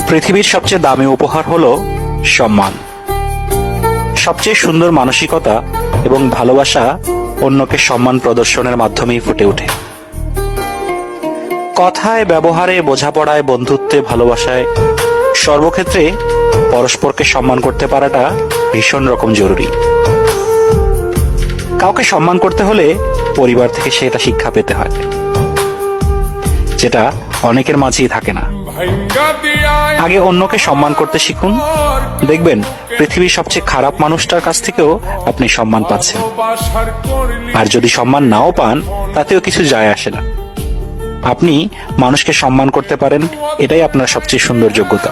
পৃথিবীর সবচেয়ে দামি উপহার হলো সম্মান। সবচেয়ে সুন্দর মানসিকতা এবং ভালোবাসা অন্যকে সম্মান প্রদর্শনের মাধ্যমেই ফুটে ওঠে। কথায়, ব্যবহারে, বোঝাপড়ায়, বন্ধুত্বে, ভালোবাসায়, সর্বক্ষেত্রে পরস্পরকে সম্মান করতে পারাটা ভীষণ রকম জরুরি। কাউকে সম্মান করতে হলে পরিবার থেকে সেটা শিক্ষা পেতে হয়, যেটা অনেকের মাঝেই থাকে না। আগে অন্যকে সম্মান করতে শিখুন, দেখবেন পৃথিবীর সবচেয়ে খারাপ মানুষটার কাছ থেকেও আপনি সম্মান পাচ্ছেন। আর যদি সম্মান নাও পান, তাতেও কিছু যায় আসে না। আপনি মানুষকে সম্মান করতে পারেন, এটাই আপনার সবচেয়ে সুন্দর যোগ্যতা।